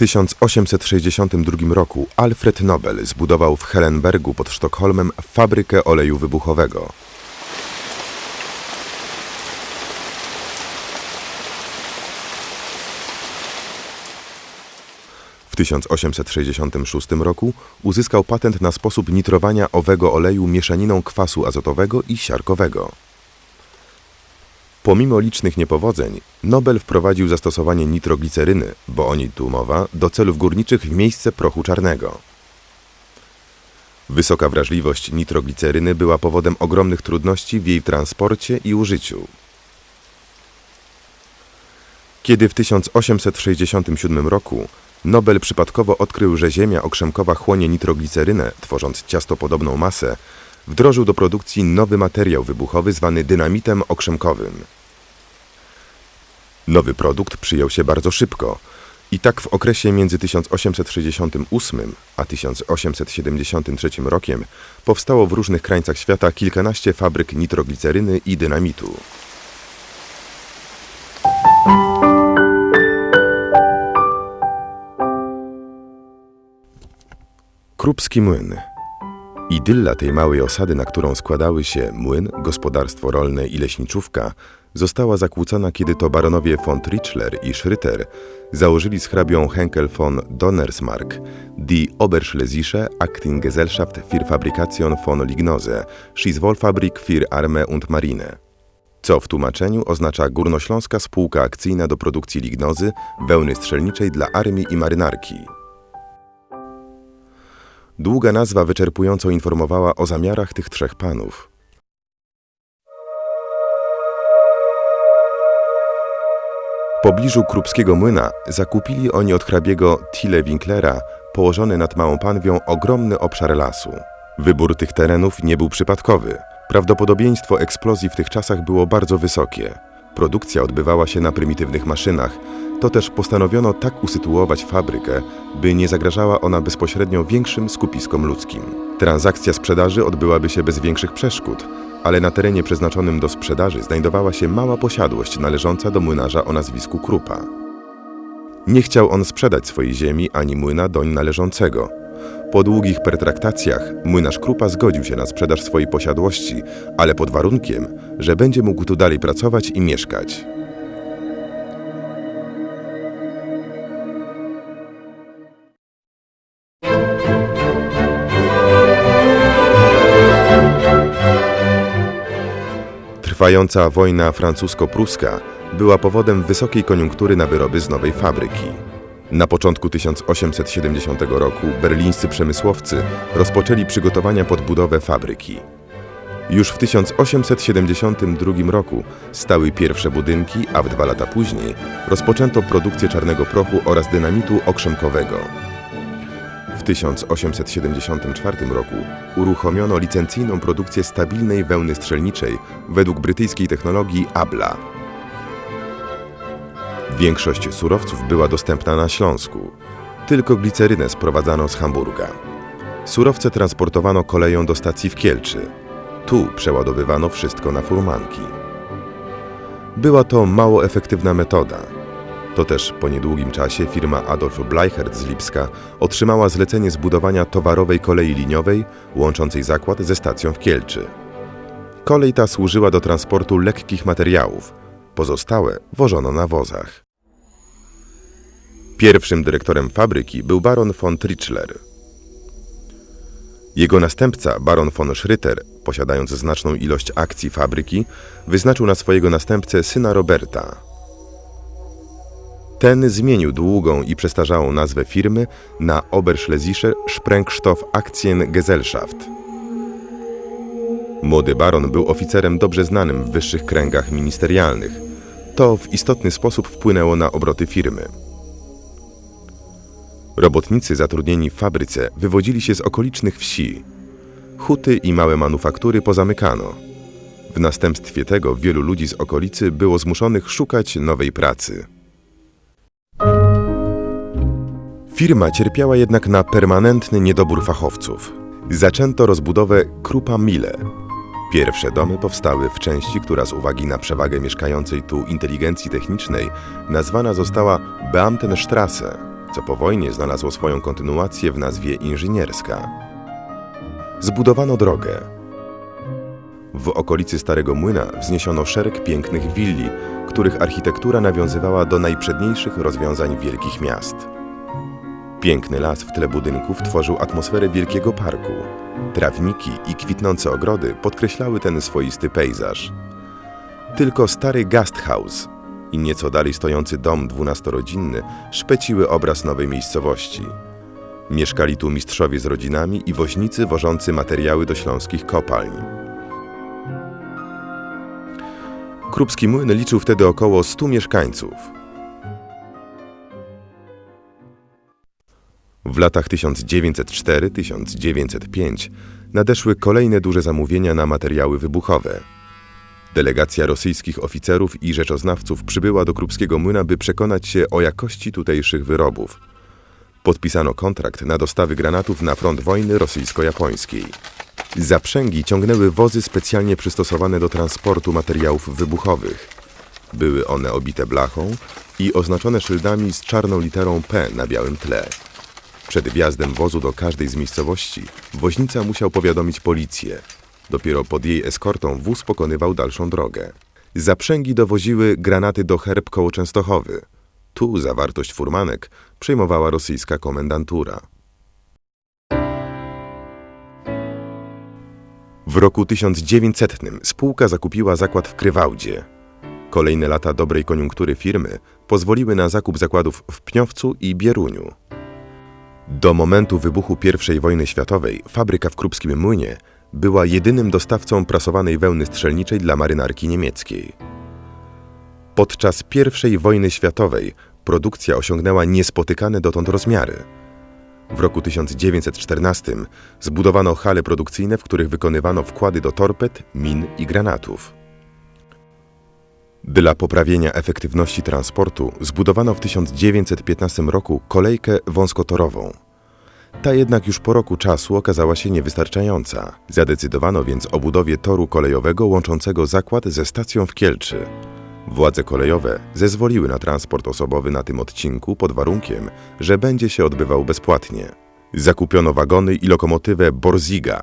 1862 roku Alfred Nobel zbudował w Hellenbergu pod Sztokholmem fabrykę oleju wybuchowego. W 1866 roku uzyskał patent na sposób nitrowania owego oleju mieszaniną kwasu azotowego i siarkowego. Pomimo licznych niepowodzeń, Nobel wprowadził zastosowanie nitrogliceryny, bo o niej tu mowa, do celów górniczych w miejsce prochu czarnego. Wysoka wrażliwość nitrogliceryny była powodem ogromnych trudności w jej transporcie i użyciu. Kiedy w 1867 roku Nobel przypadkowo odkrył, że ziemia okrzemkowa chłonie nitroglicerynę, tworząc ciastopodobną masę, wdrożył do produkcji nowy materiał wybuchowy zwany dynamitem okrzemkowym. Nowy produkt przyjął się bardzo szybko i tak w okresie między 1868 a 1873 rokiem powstało w różnych krańcach świata kilkanaście fabryk nitrogliceryny i dynamitu. Krupski młyn. Idylla tej małej osady, na którą składały się młyn, gospodarstwo rolne i leśniczówka, została zakłócona, kiedy to baronowie von Trichler i Schryter założyli z hrabią Henkel von Donnersmarck die Oberschlesische Aktiengesellschaft für Fabrikation von Lignose, Schiffswollfabrik für Armee und Marine, co w tłumaczeniu oznacza Górnośląska Spółka Akcyjna do produkcji lignozy, wełny strzelniczej dla armii i marynarki. Długa nazwa wyczerpująco informowała o zamiarach tych trzech panów. W pobliżu Krupskiego młyna zakupili oni od hrabiego Tille Winklera położony nad Małą Panwią ogromny obszar lasu. Wybór tych terenów nie był przypadkowy. Prawdopodobieństwo eksplozji w tych czasach było bardzo wysokie. Produkcja odbywała się na prymitywnych maszynach. To też postanowiono tak usytuować fabrykę, by nie zagrażała ona bezpośrednio większym skupiskom ludzkim. Transakcja sprzedaży odbyłaby się bez większych przeszkód, ale na terenie przeznaczonym do sprzedaży znajdowała się mała posiadłość należąca do młynarza o nazwisku Krupa. Nie chciał on sprzedać swojej ziemi ani młyna doń należącego. Po długich pertraktacjach młynarz Krupa zgodził się na sprzedaż swojej posiadłości, ale pod warunkiem, że będzie mógł tu dalej pracować i mieszkać. Trwająca wojna francusko-pruska była powodem wysokiej koniunktury na wyroby z nowej fabryki. Na początku 1870 roku berlińscy przemysłowcy rozpoczęli przygotowania pod budowę fabryki. Już w 1872 roku stały pierwsze budynki, a w 2 lata później rozpoczęto produkcję czarnego prochu oraz dynamitu okrzemkowego. W 1874 roku uruchomiono licencyjną produkcję stabilnej wełny strzelniczej według brytyjskiej technologii ABLA. Większość surowców była dostępna na Śląsku. Tylko glicerynę sprowadzano z Hamburga. Surowce transportowano koleją do stacji w Kielczy. Tu przeładowywano wszystko na furmanki. Była to mało efektywna metoda. To też po niedługim czasie firma Adolf Bleichert z Lipska otrzymała zlecenie zbudowania towarowej kolei liniowej łączącej zakład ze stacją w Kielczy. Kolej ta służyła do transportu lekkich materiałów. Pozostałe wożono na wozach. Pierwszym dyrektorem fabryki był baron von Trichler. Jego następca, baron von Schryter, posiadając znaczną ilość akcji fabryki, wyznaczył na swojego następcę syna Roberta. Ten zmienił długą i przestarzałą nazwę firmy na Oberschlesische Sprengstoff Aktiengesellschaft. Młody baron był oficerem dobrze znanym w wyższych kręgach ministerialnych. To w istotny sposób wpłynęło na obroty firmy. Robotnicy zatrudnieni w fabryce wywodzili się z okolicznych wsi. Huty i małe manufaktury pozamykano. W następstwie tego wielu ludzi z okolicy było zmuszonych szukać nowej pracy. Firma cierpiała jednak na permanentny niedobór fachowców. Zaczęto rozbudowę Krupa Mille. Pierwsze domy powstały w części, która z uwagi na przewagę mieszkającej tu inteligencji technicznej nazwana została Beamtenstrasse, co po wojnie znalazło swoją kontynuację w nazwie inżynierska. Zbudowano drogę. W okolicy Starego Młyna wzniesiono szereg pięknych willi, których architektura nawiązywała do najprzedniejszych rozwiązań wielkich miast. Piękny las w tle budynków tworzył atmosferę wielkiego parku. Trawniki i kwitnące ogrody podkreślały ten swoisty pejzaż. Tylko stary Gasthaus i nieco dalej stojący dom 12-rodzinny szpeciły obraz nowej miejscowości. Mieszkali tu mistrzowie z rodzinami i woźnicy wożący materiały do śląskich kopalń. Krupski Młyn liczył wtedy około 100 mieszkańców. W latach 1904-1905 nadeszły kolejne duże zamówienia na materiały wybuchowe. Delegacja rosyjskich oficerów i rzeczoznawców przybyła do Krupskiego Młyna, by przekonać się o jakości tutejszych wyrobów. Podpisano kontrakt na dostawy granatów na front wojny rosyjsko-japońskiej. Zaprzęgi ciągnęły wozy specjalnie przystosowane do transportu materiałów wybuchowych. Były one obite blachą i oznaczone szyldami z czarną literą P na białym tle. Przed wjazdem wozu do każdej z miejscowości woźnica musiał powiadomić policję. Dopiero pod jej eskortą wóz pokonywał dalszą drogę. Zaprzęgi dowoziły granaty do Herb koło Częstochowy. Tu zawartość furmanek przejmowała rosyjska komendantura. W roku 1900 spółka zakupiła zakład w Krywałdzie. Kolejne lata dobrej koniunktury firmy pozwoliły na zakup zakładów w Pniowcu i Bieruniu. Do momentu wybuchu I wojny światowej fabryka w Krupskim Młynie była jedynym dostawcą prasowanej wełny strzelniczej dla marynarki niemieckiej. Podczas I wojny światowej produkcja osiągnęła niespotykane dotąd rozmiary. W roku 1914 zbudowano hale produkcyjne, w których wykonywano wkłady do torped, min i granatów. Dla poprawienia efektywności transportu zbudowano w 1915 roku kolejkę wąskotorową. Ta jednak już po roku czasu okazała się niewystarczająca. Zadecydowano więc o budowie toru kolejowego łączącego zakład ze stacją w Kielczy. Władze kolejowe zezwoliły na transport osobowy na tym odcinku pod warunkiem, że będzie się odbywał bezpłatnie. Zakupiono wagony i lokomotywę Borziga.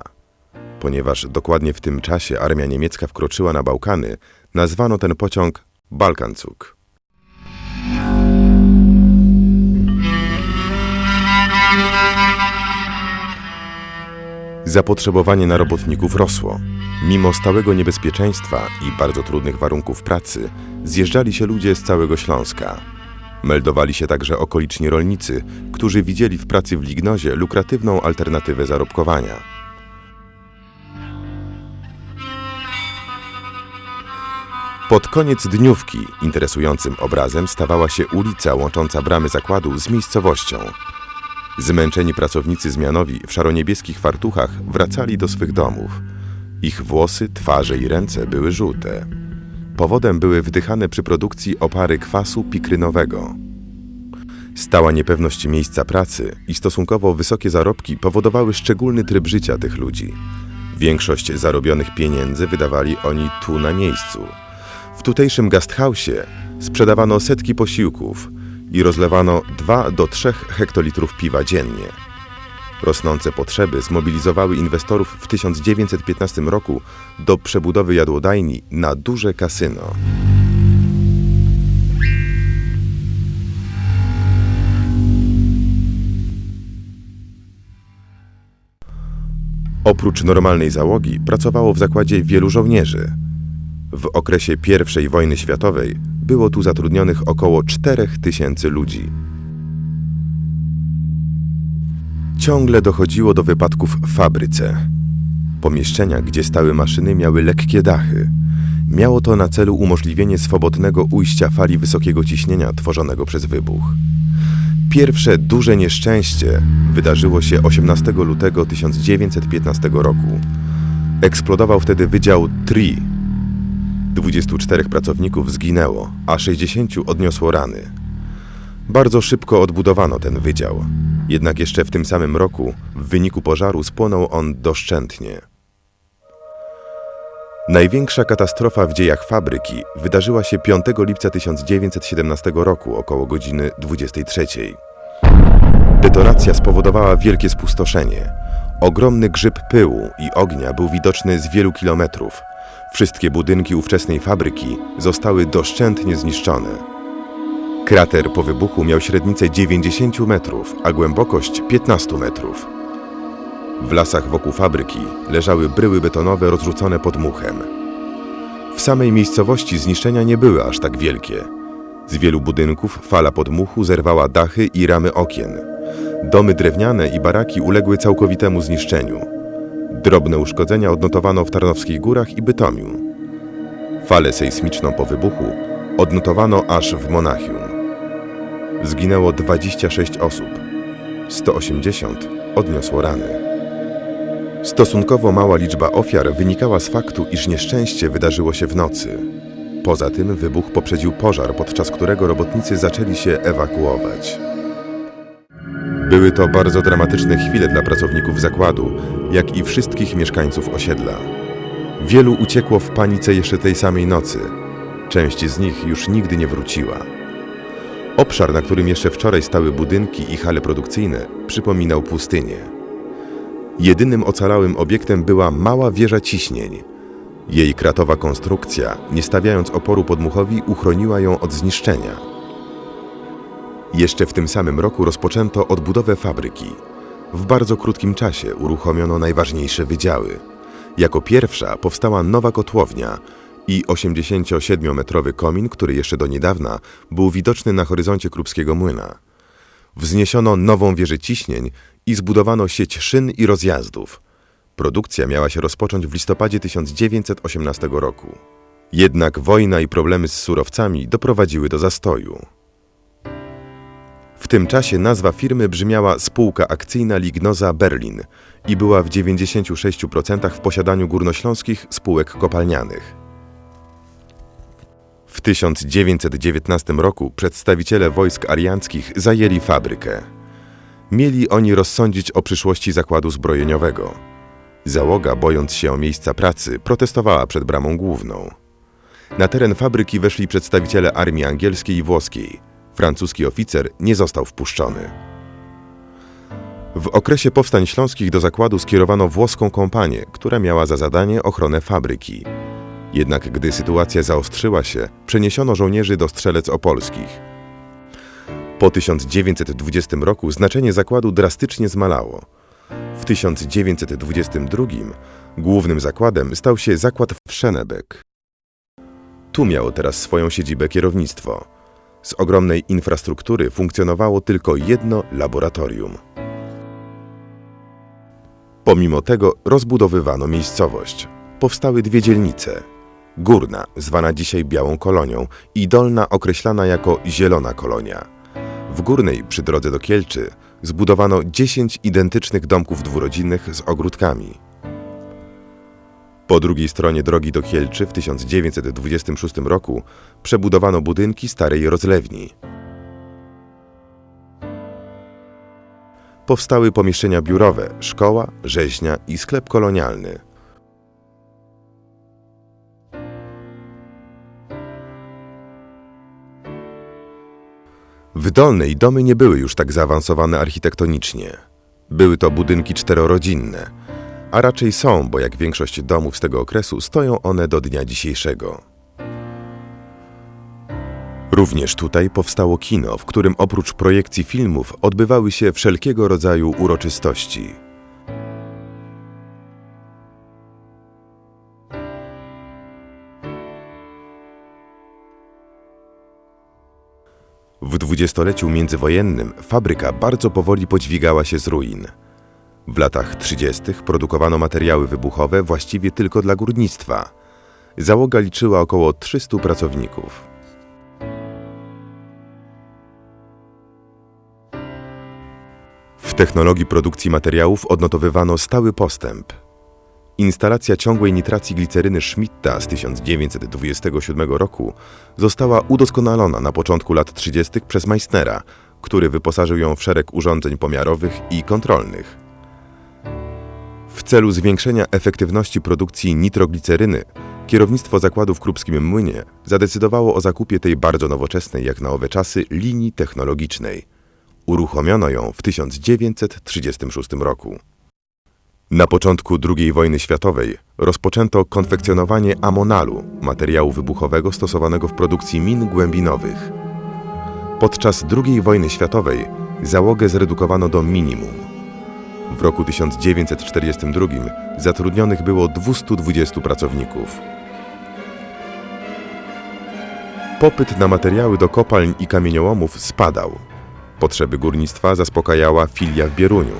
Ponieważ dokładnie w tym czasie armia niemiecka wkroczyła na Bałkany, nazwano ten pociąg Balkanzug. Zapotrzebowanie na robotników rosło. Mimo stałego niebezpieczeństwa i bardzo trudnych warunków pracy, zjeżdżali się ludzie z całego Śląska. Meldowali się także okoliczni rolnicy, którzy widzieli w pracy w lignozie lukratywną alternatywę zarobkowania. Pod koniec dniówki interesującym obrazem stawała się ulica łącząca bramy zakładu z miejscowością. Zmęczeni pracownicy zmianowi w szaroniebieskich fartuchach wracali do swych domów. Ich włosy, twarze i ręce były żółte. Powodem były wdychane przy produkcji opary kwasu pikrynowego. Stała niepewność miejsca pracy i stosunkowo wysokie zarobki powodowały szczególny tryb życia tych ludzi. Większość zarobionych pieniędzy wydawali oni tu na miejscu. W tutejszym Gasthausie sprzedawano setki posiłków i rozlewano 2 do 3 hektolitrów piwa dziennie. Rosnące potrzeby zmobilizowały inwestorów w 1915 roku do przebudowy jadłodajni na duże kasyno. Oprócz normalnej załogi pracowało w zakładzie wielu żołnierzy. W okresie I wojny światowej było tu zatrudnionych około 4000 ludzi. Ciągle dochodziło do wypadków w fabryce. Pomieszczenia, gdzie stały maszyny, miały lekkie dachy. Miało to na celu umożliwienie swobodnego ujścia fali wysokiego ciśnienia tworzonego przez wybuch. Pierwsze duże nieszczęście wydarzyło się 18 lutego 1915 roku. Eksplodował wtedy wydział TRI. 24 pracowników zginęło, a 60 odniosło rany. Bardzo szybko odbudowano ten wydział. Jednak jeszcze w tym samym roku w wyniku pożaru spłonął on doszczętnie. Największa katastrofa w dziejach fabryki wydarzyła się 5 lipca 1917 roku około godziny 23. Detonacja spowodowała wielkie spustoszenie. Ogromny grzyb pyłu i ognia był widoczny z wielu kilometrów. Wszystkie budynki ówczesnej fabryki zostały doszczętnie zniszczone. Krater po wybuchu miał średnicę 90 metrów, a głębokość 15 metrów. W lasach wokół fabryki leżały bryły betonowe rozrzucone pod muchem. W samej miejscowości zniszczenia nie były aż tak wielkie. Z wielu budynków fala podmuchu zerwała dachy i ramy okien. Domy drewniane i baraki uległy całkowitemu zniszczeniu. Drobne uszkodzenia odnotowano w Tarnowskich Górach i Bytomiu. Falę sejsmiczną po wybuchu odnotowano aż w Monachium. Zginęło 26 osób. 180 odniosło rany. Stosunkowo mała liczba ofiar wynikała z faktu, iż nieszczęście wydarzyło się w nocy. Poza tym wybuch poprzedził pożar, podczas którego robotnicy zaczęli się ewakuować. Były to bardzo dramatyczne chwile dla pracowników zakładu, jak i wszystkich mieszkańców osiedla. Wielu uciekło w panice jeszcze tej samej nocy. Część z nich już nigdy nie wróciła. Obszar, na którym jeszcze wczoraj stały budynki i hale produkcyjne, przypominał pustynię. Jedynym ocalałym obiektem była mała wieża ciśnień. Jej kratowa konstrukcja, nie stawiając oporu podmuchowi, uchroniła ją od zniszczenia. Jeszcze w tym samym roku rozpoczęto odbudowę fabryki. W bardzo krótkim czasie uruchomiono najważniejsze wydziały. Jako pierwsza powstała nowa kotłownia i 87-metrowy komin, który jeszcze do niedawna był widoczny na horyzoncie Krupskiego Młyna. Wzniesiono nową wieżę ciśnień i zbudowano sieć szyn i rozjazdów. Produkcja miała się rozpocząć w listopadzie 1918 roku. Jednak wojna i problemy z surowcami doprowadziły do zastoju. W tym czasie nazwa firmy brzmiała Spółka Akcyjna Lignoza Berlin i była w 96% w posiadaniu górnośląskich spółek kopalnianych. W 1919 roku przedstawiciele wojsk alianckich zajęli fabrykę. Mieli oni rozsądzić o przyszłości zakładu zbrojeniowego. Załoga, bojąc się o miejsca pracy, protestowała przed bramą główną. Na teren fabryki weszli przedstawiciele armii angielskiej i włoskiej. Francuski oficer nie został wpuszczony. W okresie powstań śląskich do zakładu skierowano włoską kompanię, która miała za zadanie ochronę fabryki. Jednak gdy sytuacja zaostrzyła się, przeniesiono żołnierzy do Strzelec Opolskich. Po 1920 roku znaczenie zakładu drastycznie zmalało. W 1922 głównym zakładem stał się zakład w Schönebeck. Tu miało teraz swoją siedzibę kierownictwo. Z ogromnej infrastruktury funkcjonowało tylko jedno laboratorium. Pomimo tego rozbudowywano miejscowość. Powstały dwie dzielnice. Górna, zwana dzisiaj Białą Kolonią, i dolna, określana jako Zielona Kolonia. W górnej, przy drodze do Kielczy, zbudowano 10 identycznych domków dwurodzinnych z ogródkami. Po drugiej stronie drogi do Kielczy w 1926 roku przebudowano budynki starej rozlewni. Powstały pomieszczenia biurowe, szkoła, rzeźnia i sklep kolonialny. W Dolnej domy nie były już tak zaawansowane architektonicznie. Były to budynki czterorodzinne, a raczej są, bo jak większość domów z tego okresu stoją one do dnia dzisiejszego. Również tutaj powstało kino, w którym oprócz projekcji filmów odbywały się wszelkiego rodzaju uroczystości. W dwudziestoleciu międzywojennym fabryka bardzo powoli podźwigała się z ruin. W latach 30. produkowano materiały wybuchowe właściwie tylko dla górnictwa. Załoga liczyła około 300 pracowników. W technologii produkcji materiałów odnotowywano stały postęp. Instalacja ciągłej nitracji gliceryny Schmidta z 1927 roku została udoskonalona na początku lat 30. przez Meissnera, który wyposażył ją w szereg urządzeń pomiarowych i kontrolnych. W celu zwiększenia efektywności produkcji nitrogliceryny kierownictwo zakładu w Krupskim Młynie zadecydowało o zakupie tej bardzo nowoczesnej jak na owe czasy linii technologicznej. Uruchomiono ją w 1936 roku. Na początku II wojny światowej rozpoczęto konfekcjonowanie amonalu, materiału wybuchowego stosowanego w produkcji min głębinowych. Podczas II wojny światowej załogę zredukowano do minimum. W roku 1942 zatrudnionych było 220 pracowników. Popyt na materiały do kopalń i kamieniołomów spadał. Potrzeby górnictwa zaspokajała filia w Bieruniu.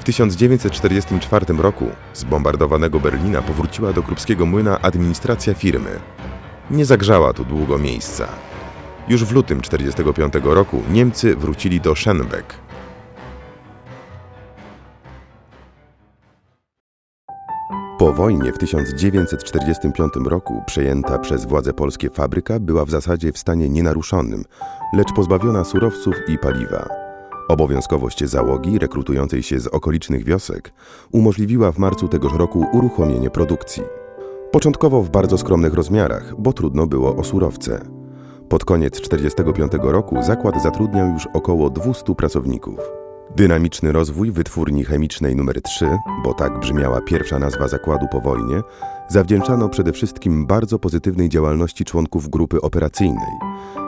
W 1944 roku z bombardowanego Berlina powróciła do Krupskiego Młyna administracja firmy. Nie zagrzała tu długo miejsca. Już w lutym 1945 roku Niemcy wrócili do Schenbeck. Po wojnie w 1945 roku przejęta przez władze polskie fabryka była w zasadzie w stanie nienaruszonym, lecz pozbawiona surowców i paliwa. Obowiązkowość załogi rekrutującej się z okolicznych wiosek umożliwiła w marcu tegoż roku uruchomienie produkcji. Początkowo w bardzo skromnych rozmiarach, bo trudno było o surowce. Pod koniec 1945 roku zakład zatrudniał już około 200 pracowników. Dynamiczny rozwój wytwórni chemicznej nr 3, bo tak brzmiała pierwsza nazwa zakładu po wojnie, zawdzięczano przede wszystkim bardzo pozytywnej działalności członków grupy operacyjnej,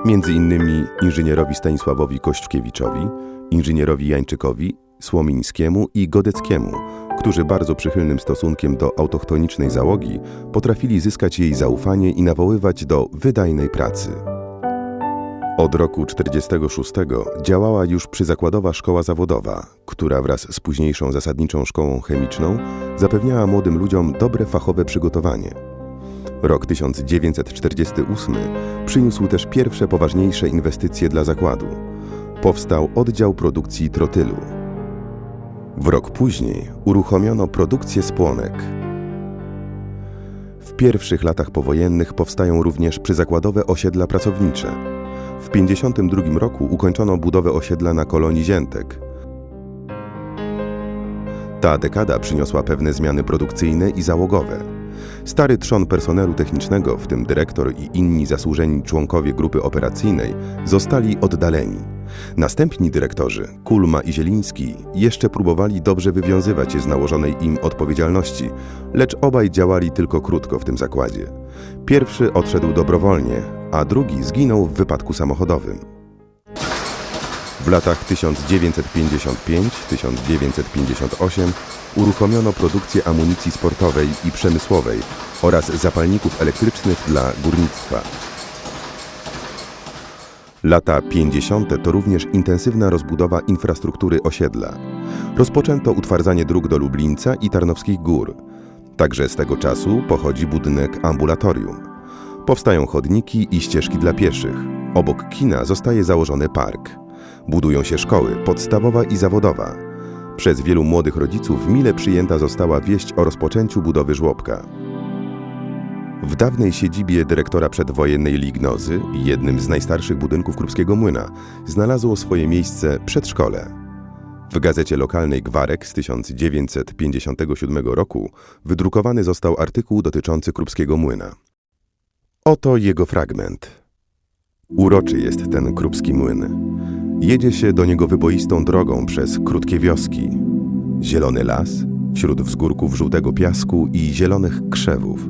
między innymi inżynierowi Stanisławowi Kościukiewiczowi, inżynierowi Jańczykowi, Słomińskiemu i Godeckiemu, którzy bardzo przychylnym stosunkiem do autochtonicznej załogi potrafili zyskać jej zaufanie i nawoływać do wydajnej pracy. Od roku 1946 działała już przyzakładowa szkoła zawodowa, która wraz z późniejszą zasadniczą szkołą chemiczną zapewniała młodym ludziom dobre fachowe przygotowanie. Rok 1948 przyniósł też pierwsze poważniejsze inwestycje dla zakładu. Powstał oddział produkcji trotylu. W rok później uruchomiono produkcję spłonek. W pierwszych latach powojennych powstają również przyzakładowe osiedla pracownicze. W 1952 roku ukończono budowę osiedla na kolonii Ziętek. Ta dekada przyniosła pewne zmiany produkcyjne i załogowe. Stary trzon personelu technicznego, w tym dyrektor i inni zasłużeni członkowie grupy operacyjnej, zostali oddaleni. Następni dyrektorzy, Kulma i Zieliński, jeszcze próbowali dobrze wywiązywać się z nałożonej im odpowiedzialności, lecz obaj działali tylko krótko w tym zakładzie. Pierwszy odszedł dobrowolnie, a drugi zginął w wypadku samochodowym. W latach 1955-1958 uruchomiono produkcję amunicji sportowej i przemysłowej oraz zapalników elektrycznych dla górnictwa. Lata 50. to również intensywna rozbudowa infrastruktury osiedla. Rozpoczęto utwardzanie dróg do Lublińca i Tarnowskich Gór. Także z tego czasu pochodzi budynek ambulatorium. Powstają chodniki i ścieżki dla pieszych. Obok kina zostaje założony park. Budują się szkoły podstawowa i zawodowa. Przez wielu młodych rodziców mile przyjęta została wieść o rozpoczęciu budowy żłobka. W dawnej siedzibie dyrektora przedwojennej Lignozy, jednym z najstarszych budynków Krupskiego Młyna, znalazło swoje miejsce przedszkole. W gazecie lokalnej Gwarek z 1957 roku wydrukowany został artykuł dotyczący Krupskiego Młyna. Oto jego fragment. Uroczy jest ten Krupski Młyn. Jedzie się do niego wyboistą drogą przez krótkie wioski. Zielony las, wśród wzgórków żółtego piasku i zielonych krzewów.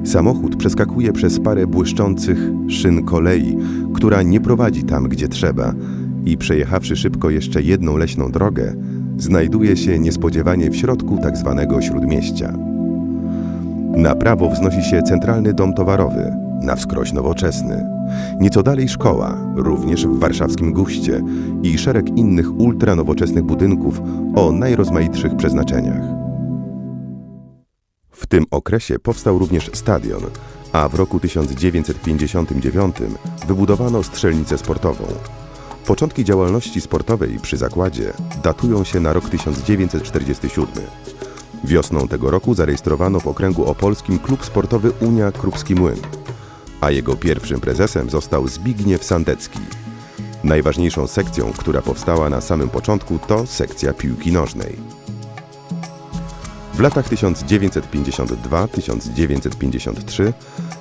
Samochód przeskakuje przez parę błyszczących szyn kolei, która nie prowadzi tam, gdzie trzeba, i przejechawszy szybko jeszcze jedną leśną drogę, znajduje się niespodziewanie w środku tak zwanego śródmieścia. Na prawo wznosi się centralny dom towarowy, na wskroś nowoczesny. Nieco dalej szkoła, również w warszawskim guście, i szereg innych ultranowoczesnych budynków o najrozmaitszych przeznaczeniach. W tym okresie powstał również stadion, a w roku 1959 wybudowano strzelnicę sportową. Początki działalności sportowej przy zakładzie datują się na rok 1947. Wiosną tego roku zarejestrowano w okręgu opolskim klub sportowy Unia Krupski Młyn, a jego pierwszym prezesem został Zbigniew Sandecki. Najważniejszą sekcją, która powstała na samym początku, to sekcja piłki nożnej. W latach 1952-1953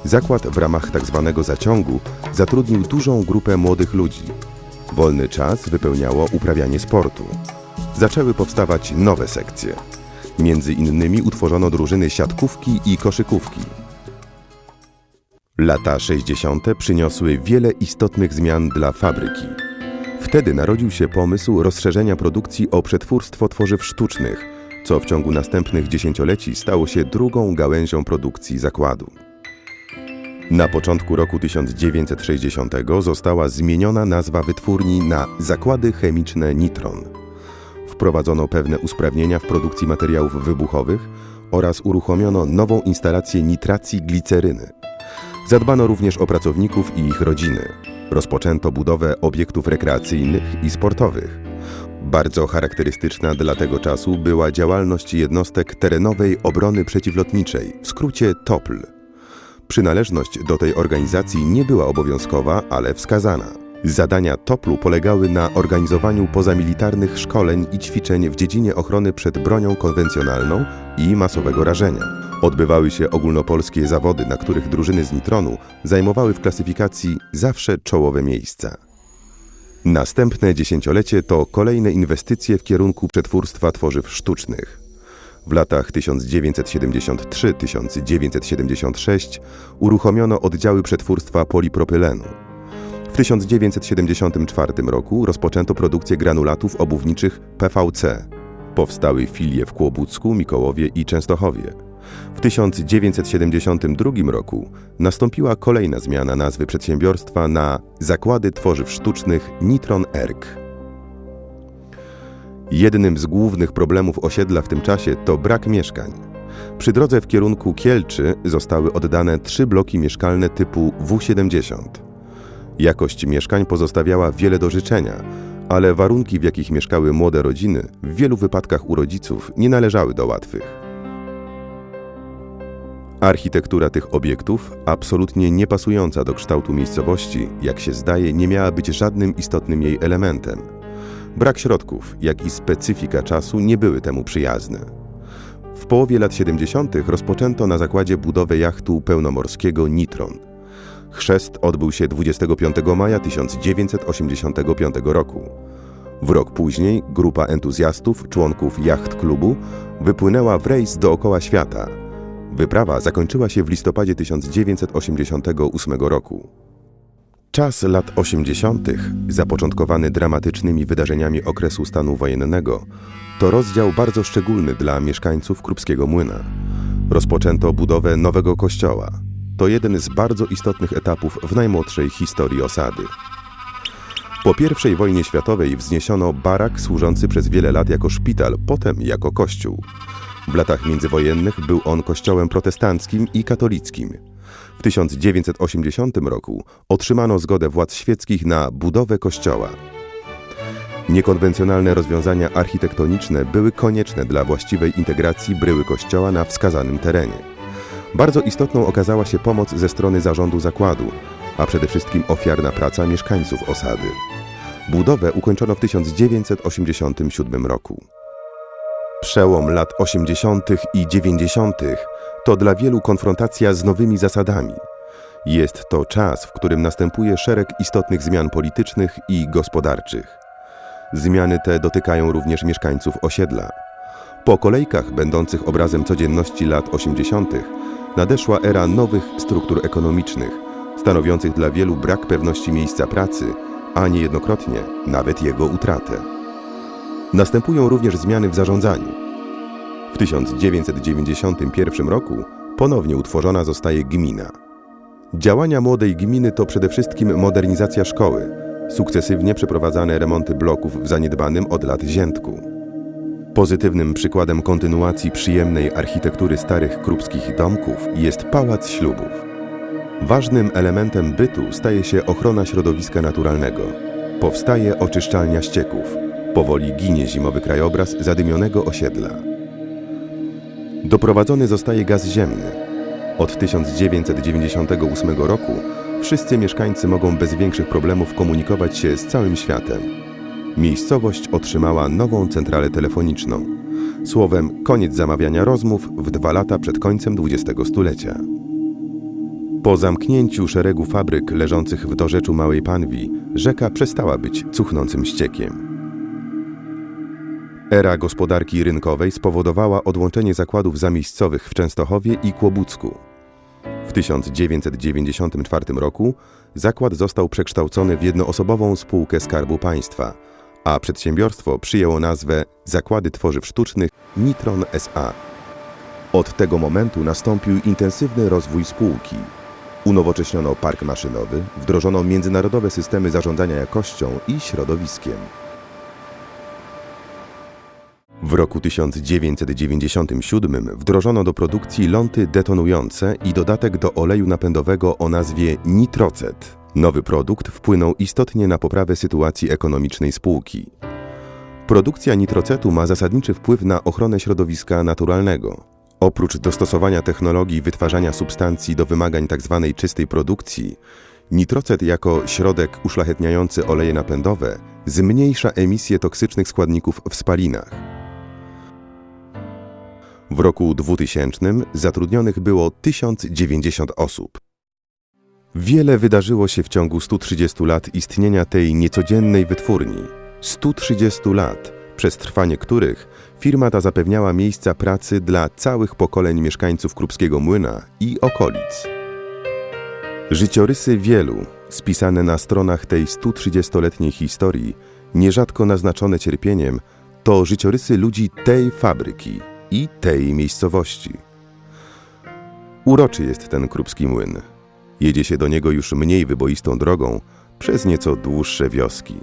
zakład w ramach tzw. zaciągu zatrudnił dużą grupę młodych ludzi. Wolny czas wypełniało uprawianie sportu. Zaczęły powstawać nowe sekcje. Między innymi utworzono drużyny siatkówki i koszykówki. Lata 60. przyniosły wiele istotnych zmian dla fabryki. Wtedy narodził się pomysł rozszerzenia produkcji o przetwórstwo tworzyw sztucznych, co w ciągu następnych dziesięcioleci stało się drugą gałęzią produkcji zakładu. Na początku roku 1960 została zmieniona nazwa wytwórni na Zakłady Chemiczne Nitron. Wprowadzono pewne usprawnienia w produkcji materiałów wybuchowych oraz uruchomiono nową instalację nitracji gliceryny. Zadbano również o pracowników i ich rodziny. Rozpoczęto budowę obiektów rekreacyjnych i sportowych. Bardzo charakterystyczna dla tego czasu była działalność jednostek terenowej obrony przeciwlotniczej, w skrócie TOPL. Przynależność do tej organizacji nie była obowiązkowa, ale wskazana. Zadania TOPL-u polegały na organizowaniu pozamilitarnych szkoleń i ćwiczeń w dziedzinie ochrony przed bronią konwencjonalną i masowego rażenia. Odbywały się ogólnopolskie zawody, na których drużyny z Nitronu zajmowały w klasyfikacji zawsze czołowe miejsca. Następne dziesięciolecie to kolejne inwestycje w kierunku przetwórstwa tworzyw sztucznych. W latach 1973–1976 uruchomiono oddziały przetwórstwa polipropylenu. W 1974 roku rozpoczęto produkcję granulatów obuwniczych PVC. Powstały filie w Kłobucku, Mikołowie i Częstochowie. W 1972 roku nastąpiła kolejna zmiana nazwy przedsiębiorstwa na Zakłady Tworzyw Sztucznych Nitron ERK. Jednym z głównych problemów osiedla w tym czasie to brak mieszkań. Przy drodze w kierunku Kielczy zostały oddane 3 bloki mieszkalne typu W70. Jakość mieszkań pozostawiała wiele do życzenia, ale warunki, w jakich mieszkały młode rodziny, w wielu wypadkach u rodziców nie należały do łatwych. Architektura tych obiektów, absolutnie niepasująca do kształtu miejscowości, jak się zdaje, nie miała być żadnym istotnym jej elementem. Brak środków, jak i specyfika czasu nie były temu przyjazne. W połowie lat 70. rozpoczęto na zakładzie budowę jachtu pełnomorskiego Nitron. Chrzest odbył się 25 maja 1985 roku. W rok później grupa entuzjastów, członków jacht klubu, wypłynęła w rejs dookoła świata. Wyprawa zakończyła się w listopadzie 1988 roku. Czas lat 80., zapoczątkowany dramatycznymi wydarzeniami okresu stanu wojennego, to rozdział bardzo szczególny dla mieszkańców Krupskiego Młyna. Rozpoczęto budowę nowego kościoła. To jeden z bardzo istotnych etapów w najmłodszej historii osady. Po I wojnie światowej wzniesiono barak służący przez wiele lat jako szpital, potem jako kościół. W latach międzywojennych był on kościołem protestanckim i katolickim. W 1980 roku otrzymano zgodę władz świeckich na budowę kościoła. Niekonwencjonalne rozwiązania architektoniczne były konieczne dla właściwej integracji bryły kościoła na wskazanym terenie. Bardzo istotną okazała się pomoc ze strony zarządu zakładu, a przede wszystkim ofiarna praca mieszkańców osady. Budowę ukończono w 1987 roku. Przełom lat 80. i 90. to dla wielu konfrontacja z nowymi zasadami. Jest to czas, w którym następuje szereg istotnych zmian politycznych i gospodarczych. Zmiany te dotykają również mieszkańców osiedla. Po kolejkach będących obrazem codzienności lat 80. nadeszła era nowych struktur ekonomicznych, stanowiących dla wielu brak pewności miejsca pracy, a niejednokrotnie nawet jego utratę. Następują również zmiany w zarządzaniu. W 1991 roku ponownie utworzona zostaje gmina. Działania młodej gminy to przede wszystkim modernizacja szkoły, sukcesywnie przeprowadzane remonty bloków w zaniedbanym od lat Ziętku. Pozytywnym przykładem kontynuacji przyjemnej architektury starych krupskich domków jest Pałac Ślubów. Ważnym elementem bytu staje się ochrona środowiska naturalnego. Powstaje oczyszczalnia ścieków. Powoli ginie zimowy krajobraz zadymionego osiedla. Doprowadzony zostaje gaz ziemny. Od 1998 roku wszyscy mieszkańcy mogą bez większych problemów komunikować się z całym światem. Miejscowość otrzymała nową centralę telefoniczną. Słowem, koniec zamawiania rozmów w 2 lata przed końcem XX stulecia. Po zamknięciu szeregu fabryk leżących w dorzeczu Małej Panwi, rzeka przestała być cuchnącym ściekiem. Era gospodarki rynkowej spowodowała odłączenie zakładów zamiejscowych w Częstochowie i Kłobucku. W 1994 roku zakład został przekształcony w jednoosobową spółkę Skarbu Państwa, a przedsiębiorstwo przyjęło nazwę Zakłady Tworzyw Sztucznych Nitron S.A. Od tego momentu nastąpił intensywny rozwój spółki. Unowocześniono park maszynowy, wdrożono międzynarodowe systemy zarządzania jakością i środowiskiem. W roku 1997 wdrożono do produkcji ląty detonujące i dodatek do oleju napędowego o nazwie nitrocet. Nowy produkt wpłynął istotnie na poprawę sytuacji ekonomicznej spółki. Produkcja nitrocetu ma zasadniczy wpływ na ochronę środowiska naturalnego. Oprócz dostosowania technologii wytwarzania substancji do wymagań tzw. czystej produkcji, nitrocet jako środek uszlachetniający oleje napędowe zmniejsza emisję toksycznych składników w spalinach. W roku 2000 zatrudnionych było 1090 osób. Wiele wydarzyło się w ciągu 130 lat istnienia tej niecodziennej wytwórni. 130 lat, przez trwanie których firma ta zapewniała miejsca pracy dla całych pokoleń mieszkańców Krupskiego Młyna i okolic. Życiorysy wielu, spisane na stronach tej 130-letniej historii, nierzadko naznaczone cierpieniem, to życiorysy ludzi tej fabryki i tej miejscowości. Uroczy jest ten Krupski Młyn. Jedzie się do niego już mniej wyboistą drogą przez nieco dłuższe wioski.